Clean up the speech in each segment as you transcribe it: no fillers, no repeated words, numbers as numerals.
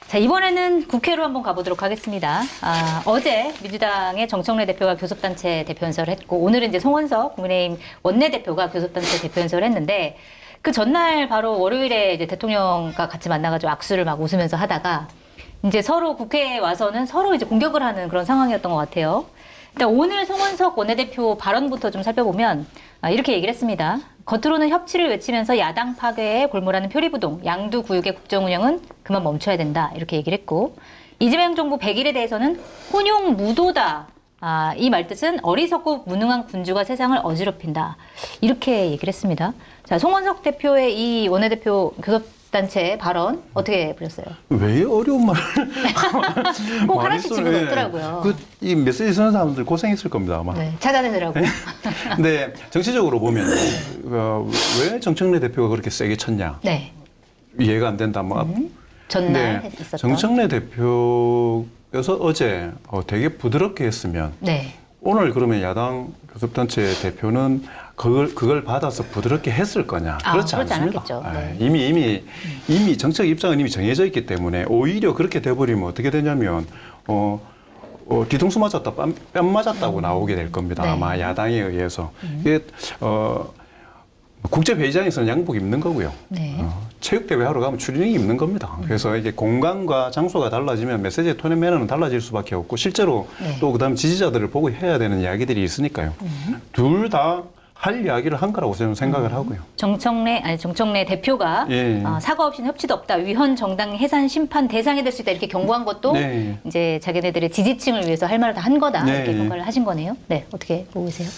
자, 이번에는 국회로 한번 가보도록 하겠습니다. 어제 민주당의 정청래 대표가 교섭단체 대표연설을 했고, 오늘은 이제 송원석 국민의힘 원내대표가 교섭단체 대표연설을 했는데, 그 전날 바로 월요일에 이제 대통령과 같이 만나가지고 악수를 막 웃으면서 하다가, 이제 서로 국회에 와서는 서로 이제 공격을 하는 그런 상황이었던 것 같아요. 일단 오늘 송원석 원내대표 발언부터 좀 살펴보면, 이렇게 얘기를 했습니다. 겉으로는 협치를 외치면서 야당 파괴에 골몰하는 표리부동, 양두구육의 국정운영은 그만 멈춰야 된다. 이렇게 얘기를 했고, 이재명 정부 100일에 대해서는 혼용무도다. 이 말뜻은 어리석고 무능한 군주가 세상을 어지럽힌다. 이렇게 얘기를 했습니다. 자, 송원석 대표의 이 원내대표 교섭단체 발언 어떻게 보셨어요? 왜 어려운 말을 꼭 하나씩 집어넣더라고요. 이 메시지 쓰는 사람들 고생했을 겁니다, 아마. 네, 찾아내느라고. 근데 정치적으로 보면 왜 정청래 대표가 그렇게 세게 쳤냐? 네. 이해가 안 된다. 전날 있었던. 정청래 대표여서 어제 되게 부드럽게 했으면 네. 오늘 그러면 야당 교섭단체 대표는 그걸 받아서 부드럽게 했을 거냐? 그렇지 않습니다. 네. 이미 정책 입장은 이미 정해져 있기 때문에 오히려 그렇게 돼버리면 어떻게 되냐면 뒤통수 맞았다, 뺨 맞았다고 나오게 될 겁니다. 네. 아마 야당에 의해서. 이게 국제회의장에서는 양복 입는 거고요. 네. 체육대회 하러 가면 추리닝 입는 겁니다. 그래서 이게 공간과 장소가 달라지면 메시지의 톤의 매너는 달라질 수밖에 없고 실제로 네. 또 그다음 지지자들을 보고 해야 되는 이야기들이 있으니까요. 둘 다 할 이야기를 한 거라고 저는 생각을 하고요. 정청래 대표가 사과 없이는 협치도 없다. 위헌 정당 해산 심판 대상이 될 수 있다. 이렇게 경고한 것도 네. 이제 자기네들의 지지층을 위해서 할 말을 다 한 거다. 네. 이렇게 평가를 하신 거네요. 네, 어떻게 보고 계세요?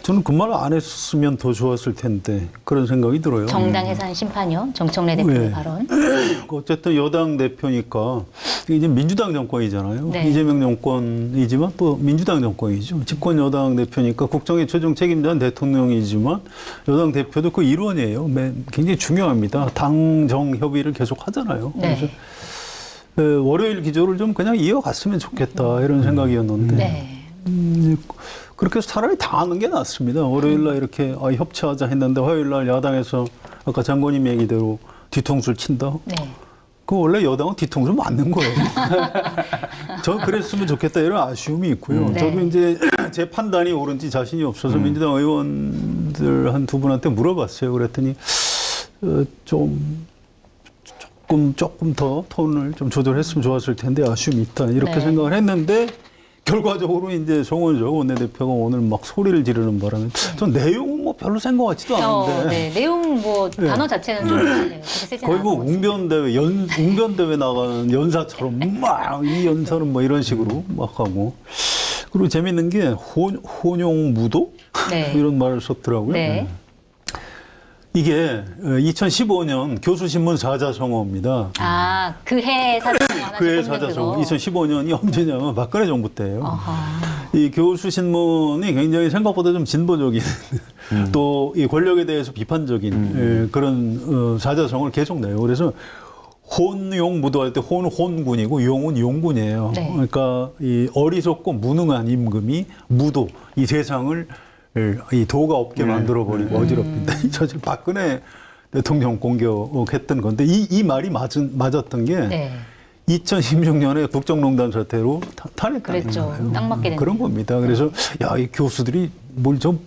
저는 그 말 안 했으면 더 좋았을 텐데 그런 생각이 들어요. 정당 해산 심판이요? 정청래 대표의 네. 발언. 어쨌든 여당 대표니까 이제 민주당 정권이잖아요. 네. 이재명 정권이지만 또 민주당 정권이죠. 집권 여당 대표니까 국정의 최종 책임자는 대통령이지만 여당 대표도 그 일원이에요. 굉장히 중요합니다. 당정 협의를 계속 하잖아요. 네. 그래서 월요일 기조를 좀 그냥 이어갔으면 좋겠다 이런 생각이었는데 네. 그렇게 해서 차라리 당하는 게 낫습니다. 월요일날 이렇게 협치하자 했는데 화요일날 야당에서 아까 장관님 얘기대로 뒤통수를 친다. 네. 그 원래 여당은 뒤통수 맞는 거예요. 저 그랬으면 좋겠다 이런 아쉬움이 있고요. 네. 저도 이제 제 판단이 옳은지 자신이 없어서 민주당 의원들 한 두 분한테 물어봤어요. 그랬더니 조금 더 톤을 좀 조절했으면 좋았을 텐데 아쉬움이 있다 이렇게 네. 생각을 했는데. 결과적으로 이제 송원석 원내대표가 오늘 막 소리를 지르는 바람에 전 내용은 뭐 별로 센 것 같지도 않은데 네. 내용 단어 자체는 좀 그렇게 세지 거의 뭐 않았고. 웅변대회 나가는 연사처럼 막 이 연사는 뭐 이런 식으로 막 하고 그리고 재밌는 게 혼용무도 네. 이런 말을 썼더라고요. 네. 이게 2015년 교수신문 사자성어입니다. 그해 사자성어 하나 그해 사자성어 2015년이 언제냐면 박근혜 정부 때예요. 아하. 이 교수신문이 굉장히 생각보다 좀 진보적인 또 이 권력에 대해서 비판적인 그런 사자성어를 계속 내요. 그래서 혼용무도할 때 혼군이고 용은 용군이에요. 네. 그러니까 이 어리석고 무능한 임금이 무도 이 세상을 이 도가 없게 만들어버리고 어지럽힌다. 사실 박근혜 대통령 공격했던 건데 이 말이 맞았던 게 네. 2016년에 국정농단 사태로 탄핵당한 그랬죠. 거예요. 딱 맞게 그런 됐네요. 겁니다. 그래서 야, 이 교수들이 뭘 좀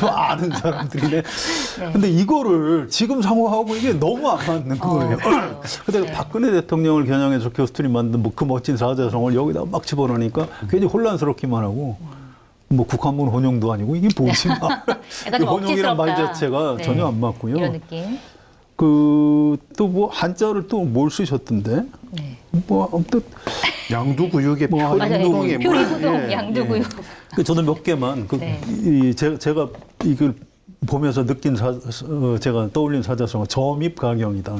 아는 사람들이네. 네. 근데 이거를 지금 상황하고 이게 너무 안 맞는 거예요. 그래요. 근데 네. 박근혜 대통령을 겨냥해서 교수들이 만든 그 멋진 사자성어를 여기다 막 집어넣으니까 괜히 혼란스럽기만 하고 뭐 국한문 혼용도 아니고 이게 뭐지? 약간 좀 혼용이란 말 억지스럽다. 자체가 네. 전혀 안 맞고요. 이런 느낌. 또 뭐 한자를 또 뭘 쓰셨던데? 네. 뭐 아무튼 양두구육의 맞아요. 표리부동의 표리부동, 양두구육. 저는 몇 개만 네. 제가 이걸 보면서 느낀 제가 떠올린 사자성어 점입가경이다.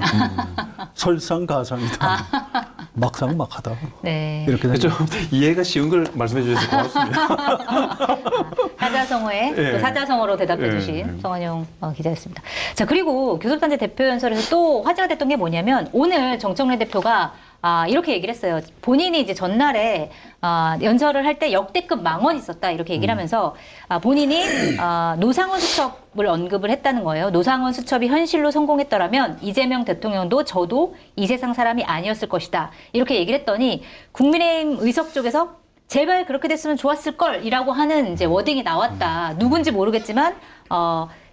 설상가상이다. 막상막하다. 네. 이렇게 좀 이해가 쉬운 걸 말씀해 주셔서 고맙습니다. 사자성어에 예. 또 사자성어로 대답해 주신 성환용 기자였습니다. 자, 그리고 교섭단체 대표연설에서 또 화제가 됐던 게 뭐냐면 오늘 정청래 대표가 이렇게 얘기를 했어요. 본인이 이제 전날에 연설을 할 때 역대급 망언이 있었다 이렇게 얘기를 하면서 본인이 노상원 수첩을 언급을 했다는 거예요. 노상원 수첩이 현실로 성공했더라면 이재명 대통령도 저도 이 세상 사람이 아니었을 것이다. 이렇게 얘기를 했더니 국민의힘 의석 쪽에서 제발 그렇게 됐으면 좋았을 걸이라고 하는 이제 워딩이 나왔다. 누군지 모르겠지만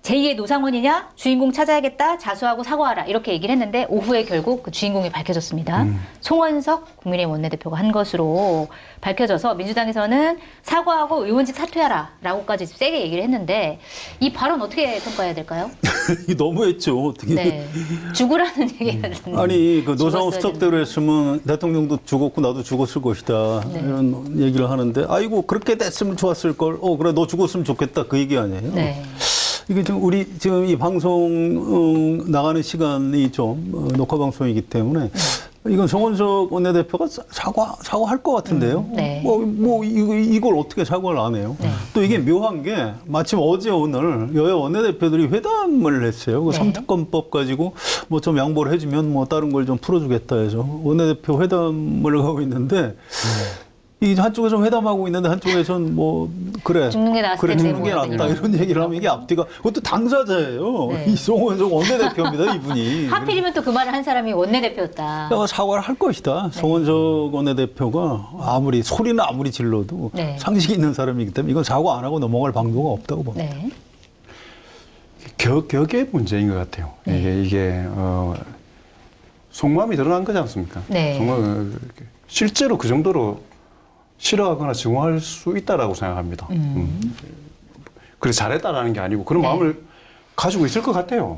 제2의 노상원이냐 주인공 찾아야겠다 자수하고 사과하라 이렇게 얘기를 했는데 오후에 결국 그 주인공이 밝혀졌습니다. 송원석 국민의힘 원내대표가 한 것으로 밝혀져서 민주당에서는 사과하고 의원직 사퇴하라 라고까지 세게 얘기를 했는데 이 발언 어떻게 평가해야 될까요? 이게 너무했죠. 어떻게. 네. 죽으라는 얘기가 아니 그 노상원 죽었어야 수첩대로 했으면 대통령도 죽었고 나도 죽었을 것이다 네. 이런 얘기를 하는데 아이고 그렇게 됐으면 좋았을 걸. 그래 너 죽었으면 좋겠다 그 얘기 아니에요. 네. 이게 지금 이 방송 나가는 시간이 좀 녹화 방송이기 때문에 이건 송원석 원내대표가 사과할 것 같은데요. 네. 이걸 어떻게 사과를 안 해요? 네. 또 이게 묘한 게 마침 어제 오늘 여야 원내대표들이 회담을 했어요. 그 네. 삼특검법 가지고 뭐 좀 양보를 해주면 뭐 다른 걸 좀 풀어주겠다 해서 원내대표 회담을 하고 있는데 이 한쪽에서 회담하고 있는데 한쪽에서는 뭐 그래 죽는 게 낫을 그래 텐데 죽는 게 뭐 낫다 이런 얘기를 하면 이게 앞뒤가 그것도 당사자예요. 네. 이 송원석 원내대표입니다 이분이. 하필이면 또 그 말을 한 사람이 원내대표였다. 그러니까 사과를 할 것이다. 송원석 원내대표가 아무리 소리는 아무리 질러도 네. 상식이 있는 사람이기 때문에 이건 사과 안 하고 넘어갈 방도가 없다고 봅니다. 네. 격의 문제인 것 같아요. 이게 속마음이 드러난 거지 않습니까? 네. 실제로 그 정도로 싫어하거나 증오할 수 있다라고 생각합니다. 그래서 잘했다라는 게 아니고 그런 네. 마음을 가지고 있을 것 같아요.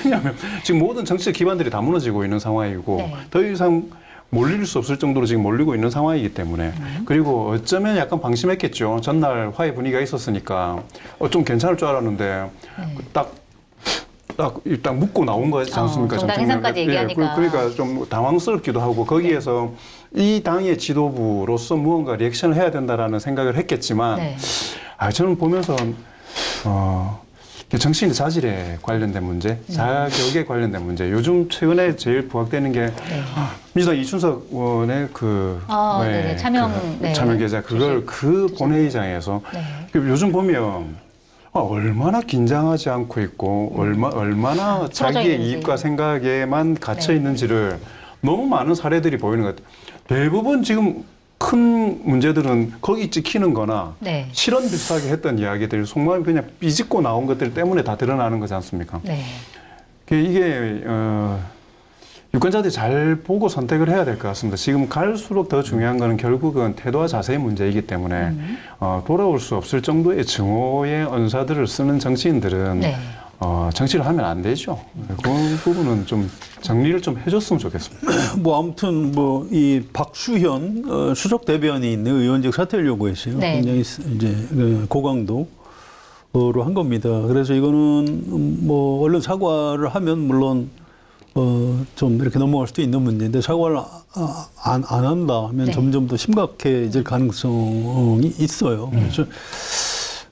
왜냐하면 지금 모든 정치적 기반들이 다 무너지고 있는 상황이고 네. 더 이상 몰릴 수 없을 정도로 지금 몰리고 있는 상황이기 때문에 그리고 어쩌면 약간 방심했겠죠. 전날 화해 분위기가 있었으니까 좀 괜찮을 줄 알았는데 딱 묻고 나온 거지 않습니까? 정당 정청래. 해산까지 얘기하니까. 그러니까 좀 당황스럽기도 하고 거기에서 이 당의 지도부로서 무언가 리액션을 해야 된다라는 생각을 했겠지만 네. 저는 보면서 정치인의 자질에 관련된 문제, 자격에 관련된 문제, 요즘 최근에 제일 부각되는 게 민주당 이춘석 의원의 네네. 참여 계좌 그걸 그 본회의장에서 요즘 보면 얼마나 긴장하지 않고 있고 얼마나 자기의 있는지. 이익과 생각에만 갇혀 있는지를 너무 많은 사례들이 보이는 것 같아요. 대부분 지금 큰 문제들은 거기 찍히는 거나 네. 실언 비슷하게 했던 이야기들, 속마음이 그냥 삐집고 나온 것들 때문에 다 드러나는 거지 않습니까? 네. 이게 유권자들이 잘 보고 선택을 해야 될 것 같습니다. 지금 갈수록 더 중요한 거는 결국은 태도와 자세의 문제이기 때문에 돌아올 수 없을 정도의 증오의 언사들을 쓰는 정치인들은 네. 정치를 하면 안 되죠. 그 부분은 좀 정리를 좀 해줬으면 좋겠습니다. 뭐 아무튼 뭐 이 박수현 수석 대변인이 있는 의원직 사퇴를 요구했어요. 네. 굉장히 이제 고강도로 한 겁니다. 그래서 이거는 뭐 얼른 사과를 하면 물론 좀 이렇게 넘어갈 수도 있는 문제인데 사과를 안 한다 하면 네. 점점 더 심각해질 가능성이 있어요. 그래서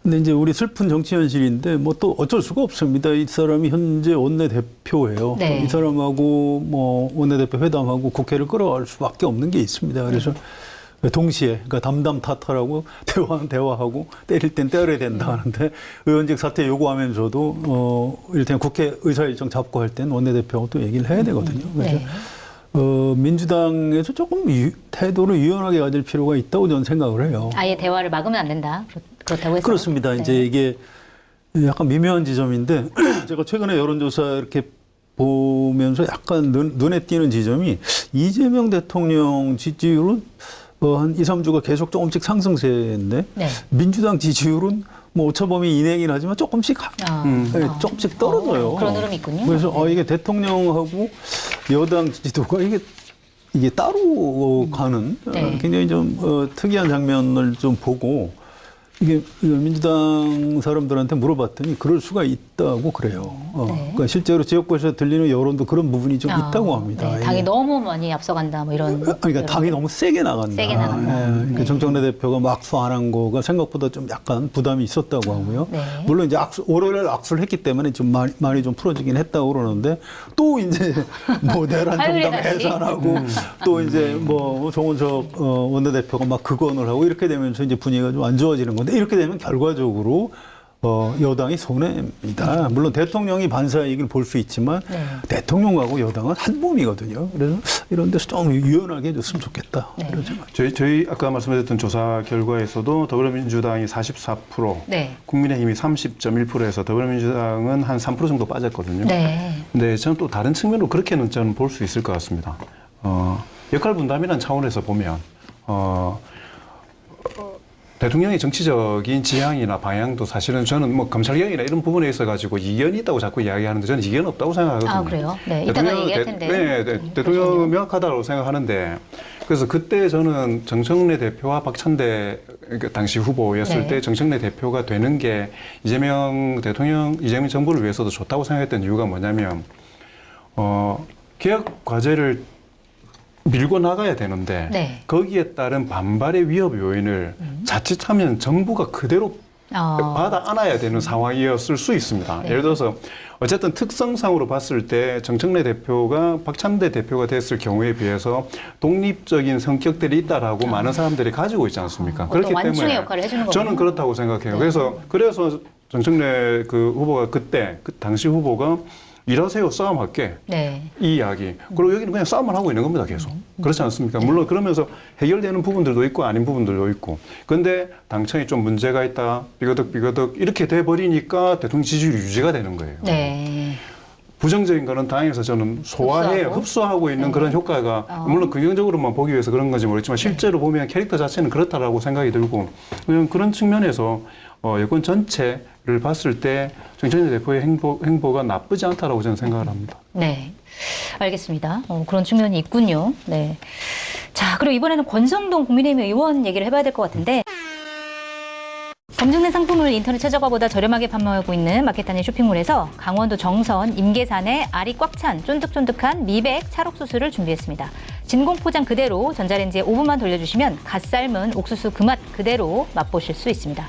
근데 이제 우리 슬픈 정치 현실인데 뭐 또 어쩔 수가 없습니다. 이 사람이 현재 원내대표예요. 네. 이 사람하고 뭐 원내대표 회담하고 국회를 끌어갈 수밖에 없는 게 있습니다. 그래서 동시에 그러니까 담담 타탈하고 대화는 대화하고 때릴 땐 때려야 된다 하는데 의원직 사퇴 요구하면서도 일단 국회 의사일정 잡고 할 땐 원내대표하고 또 얘기를 해야 되거든요. 그래서 네. 민주당에서 조금 태도를 유연하게 가질 필요가 있다고 저는 생각을 해요. 아예 대화를 막으면 안 된다. 그렇다고 해서. 그렇습니다. 네. 이제 이게 약간 미묘한 지점인데 제가 최근에 여론조사 이렇게 보면서 약간 눈에 띄는 지점이 이재명 대통령 지지율은 한 2, 3주가 계속 조금씩 상승세인데 네. 민주당 지지율은 뭐 오차범위 이내긴 하지만 조금씩 조금씩 떨어져요. 그런 흐름이 있군요. 그래서 이게 대통령하고 여당 지지도가 이게 따로 가는 네. 굉장히 좀 특이한 장면을 좀 보고 이게 민주당 사람들한테 물어봤더니 그럴 수가 있다고 그래요. 네. 그러니까 실제로 지역구에서 들리는 여론도 그런 부분이 좀 있다고 합니다. 네, 당이 예. 너무 많이 앞서간다 뭐 이런. 그러니까 당이 너무 세게 나간다. 세게 나간다. 예. 그러니까 네. 정청래 대표가 막수 안 한 거가 생각보다 좀 약간 부담이 있었다고 하고요. 네. 물론 이제 월요일 악수를 했기 때문에 좀 많이 좀 풀어지긴 했다고 그러는데 또 이제 뭐 내란 화요일에 정당 다시? 해산하고 또 이제 뭐 정원석 원내대표가 막 극언을 하고 이렇게 되면서 이제 분위기가 좀 안 좋아지는 건데 이렇게 되면 결과적으로 여당이 손해입니다. 물론 대통령이 반사이익을 볼 수 있지만 네. 대통령하고 여당은 한 몸이거든요. 그래서 이런 데서 좀 유연하게 해줬으면 좋겠다. 네. 이런 생각. 저희 아까 말씀드렸던 조사 결과에서도 더불어민주당이 44%, 네. 국민의힘이 30.1%에서 더불어민주당은 한 3% 정도 빠졌거든요. 네. 근데 저는 또 다른 측면으로 그렇게는 저는 볼 수 있을 것 같습니다. 역할 분담이라는 차원에서 보면 대통령의 정치적인 지향이나 방향도 사실은 저는 뭐 검찰 개혁이나 이런 부분에 있어 가지고 이견이 있다고 자꾸 이야기하는데 저는 이견 없다고 생각하거든요. 아, 그래요? 네, 이따가 얘기할 텐데. 대통령은 명확하다고 생각하는데 그래서 그때 저는 정청래 대표와 박찬대 당시 후보였을 네. 때 정청래 대표가 되는 게 이재명 정부를 위해서도 좋다고 생각했던 이유가 뭐냐면 개혁 과제를 밀고 나가야 되는데 네. 거기에 따른 반발의 위협 요인을 자칫하면 정부가 그대로 받아 안아야 되는 상황이었을 수 있습니다. 네. 예를 들어서 어쨌든 특성상으로 봤을 때 정청래 대표가 박찬대 대표가 됐을 경우에 비해서 독립적인 성격들이 있다라고 많은 사람들이 가지고 있지 않습니까? 어떤 완충의 역할을 해주는 거군요. 저는 그렇다고 생각해요. 네. 그래서 정청래 그 후보가 그때 그 당시 후보가 일하세요, 싸움할게. 네. 이 이야기. 그리고 여기는 그냥 싸움을 하고 있는 겁니다, 계속. 그렇지 않습니까? 물론 그러면서 해결되는 부분들도 있고 아닌 부분들도 있고. 근데 당청이 좀 문제가 있다, 삐거덕 이렇게 돼버리니까 대통령 지지율이 유지가 되는 거예요. 네. 부정적인 거는 당에서 저는 흡수하고 있는 네. 그런 효과가 물론 긍정적으로만 보기 위해서 그런 건지 모르겠지만 실제로 보면 캐릭터 자체는 그렇다라고 생각이 들고 그런 측면에서 여권 전체를 봤을 때 정청래 대표의 행보가 나쁘지 않다라고 저는 생각을 합니다. 네. 알겠습니다. 그런 측면이 있군요. 네. 자, 그리고 이번에는 권성동 국민의힘 의원 얘기를 해봐야 될 것 같은데 검증된 상품을 인터넷 최저가보다 저렴하게 판매하고 있는 마켓단일 쇼핑몰에서 강원도 정선 임계산에 알이 꽉 찬 쫀득쫀득한 미백 찰옥수수를 준비했습니다. 진공 포장 그대로 전자레인지에 5분만 돌려주시면 갓 삶은 옥수수 그 맛 그대로 맛보실 수 있습니다.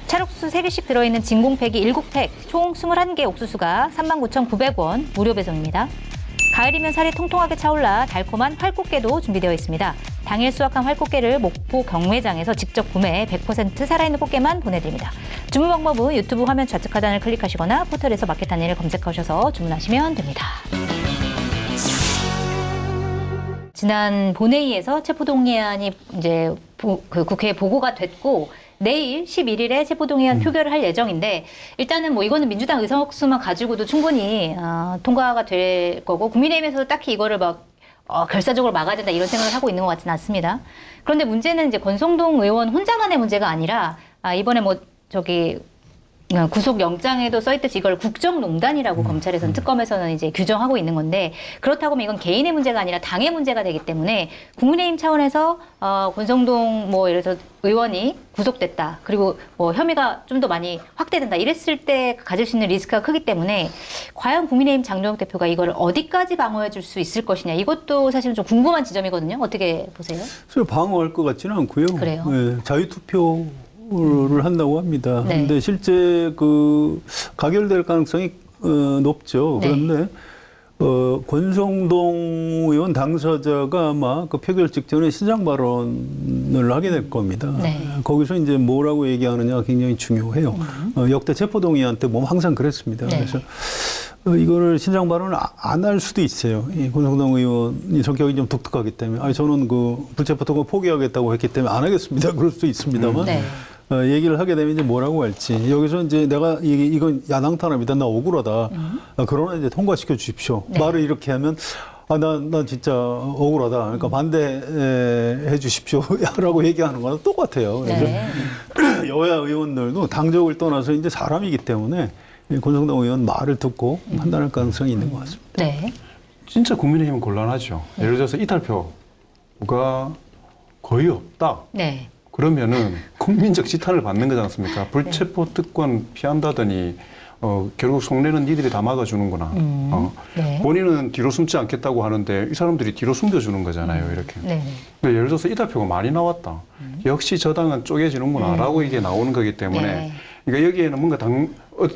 찰옥수수 3개씩 들어있는 진공팩이 7팩, 총 21개 옥수수가 39,900원 무료 배송입니다. 가을이면 살이 통통하게 차올라 달콤한 활꽃게도 준비되어 있습니다. 당일 수확한 활꽃게를 목포 경매장에서 직접 구매해 100% 살아있는 꽃게만 보내드립니다. 주문 방법은 유튜브 화면 좌측 하단을 클릭하시거나 포털에서 마켓단일을 검색하셔서 주문하시면 됩니다. 지난 본회의에서 체포동의안이 이제 국회에 보고가 됐고 내일 11일에 체포동의안 표결을 할 예정인데 일단은 뭐 이거는 민주당 의석수만 가지고도 충분히 통과가 될 거고 국민의힘에서도 딱히 이거를 막 결사적으로 막아야 된다 이런 생각을 하고 있는 것 같지는 않습니다. 그런데 문제는 이제 권성동 의원 혼자만의 문제가 아니라 이번에 뭐 구속영장에도 써있듯이 이걸 국정농단이라고 검찰에서는 특검에서는 이제 규정하고 있는 건데 그렇다고 하면 이건 개인의 문제가 아니라 당의 문제가 되기 때문에 국민의힘 차원에서 권성동 예를 들어서 의원이 구속됐다 그리고 혐의가 좀 더 많이 확대된다 이랬을 때 가질 수 있는 리스크가 크기 때문에 과연 국민의힘 장동혁 대표가 이걸 어디까지 방어해 줄 수 있을 것이냐 이것도 사실은 좀 궁금한 지점이거든요. 어떻게 보세요? 방어할 것 같지는 않고요. 그래요? 네, 자유투표를 한다고 합니다. 네. 근데 실제 가결될 가능성이 높죠. 네. 그런데 권성동 의원 당사자가 아마 그 표결 직전에 시장 발언을 하게 될 겁니다. 네. 거기서 이제 뭐라고 얘기하느냐가 굉장히 중요해요. 역대 체포동의안 때 보면 항상 그랬습니다. 네. 그래서 이거를 신장 발언을 안 할 수도 있어요. 이 권성동 의원이 성격이 좀 독특하기 때문에 저는 불체포 통과 포기하겠다고 했기 때문에 안 하겠습니다. 그럴 수도 있습니다만 네. 얘기를 하게 되면 이제 뭐라고 할지 여기서 이제 내가 이건 야당 탄압이다. 나 억울하다. 그러나 이제 통과시켜 주십시오. 네. 말을 이렇게 하면 난 진짜 억울하다. 그러니까 반대해 주십시오. 라고 얘기하는 거랑 똑같아요. 그래서 네. 여야 의원들도 당적을 떠나서 이제 사람이기 때문에 권성동 의원 말을 듣고 판단할 가능성이 있는 것 같습니다. 네. 진짜 국민의힘은 곤란하죠. 예를 들어서 이탈표가 거의 없다. 네. 그러면은 국민적 지탄을 받는 거지 않습니까? 불체포 특권 피한다더니 결국 속내는 니들이 다 막아주는구나. 네. 본인은 뒤로 숨지 않겠다고 하는데 이 사람들이 뒤로 숨겨주는 거잖아요. 이렇게. 네. 근데 예를 들어서 이달표가 많이 나왔다. 역시 저 당은 쪼개지는구나라고 이게 나오는 거기 때문에 네. 그러니까 여기에는 뭔가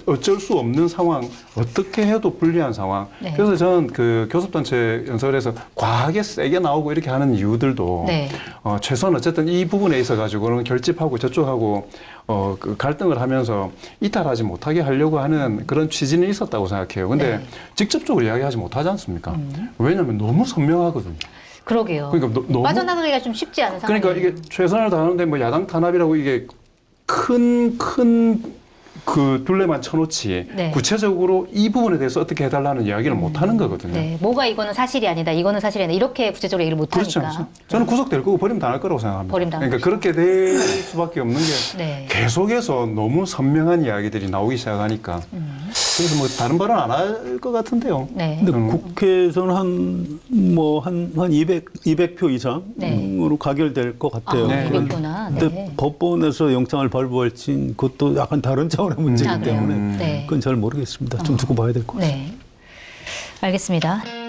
어쩔 수 없는 상황, 어떻게 해도 불리한 상황. 네. 그래서 저는 그 교섭단체 연설에서 과하게 세게 나오고 이렇게 하는 이유들도 네. 최소한 어쨌든 이 부분에 있어 가지고는 결집하고 저쪽하고 그 갈등을 하면서 이탈하지 못하게 하려고 하는 그런 취지는 있었다고 생각해요. 근데 네. 직접적으로 이야기하지 못하지 않습니까? 왜냐하면 너무 선명하거든요. 그러게요. 그러니까 너무 빠져나가기가 좀 쉽지 않은 상황이에요. 그러니까 이게 최선을 다하는데 뭐 야당 탄압이라고 이게 큰 그 둘레만 쳐놓지 네. 구체적으로 이 부분에 대해서 어떻게 해달라는 이야기를 못 하는 거거든요. 네. 뭐가 이거는 사실이 아니다. 이거는 사실이 아니다. 이렇게 구체적으로 얘기를 못 그렇죠. 하니까. 저는 구속될 거고 버림당할 거라고 생각합니다. 버림당할 그러니까 그렇게 될 수밖에 없는 게 네. 계속해서 너무 선명한 이야기들이 나오기 시작하니까 그래서 뭐 다른 발언 안 할 것 같은데요. 네. 근데 국회에서는 한 200표 이상으로 네. 가결될 것 같아요. 네. 200표나. 근데 네. 법원에서 영장을 발부할지 그것도 약간 다른 차원의 문제이기 아, 그래요? 때문에 네. 그건 잘 모르겠습니다. 좀 두고 봐야 될 것 같습니다. 네. 알겠습니다.